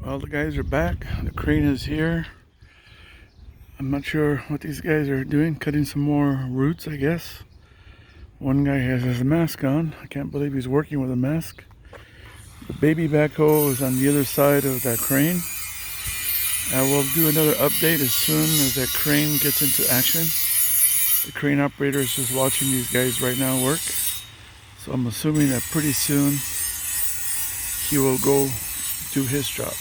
Well, the guys are back. The crane is here. I'm not sure what these guys are doing. Cutting some more roots, I guess. One guy has his mask on. I can't believe he's working with a mask. The baby backhoe is on the other side of that crane. I will do another update as soon as that crane gets into action. The crane operator is just watching these guys right now work. So I'm assuming that pretty soon he will go do his job.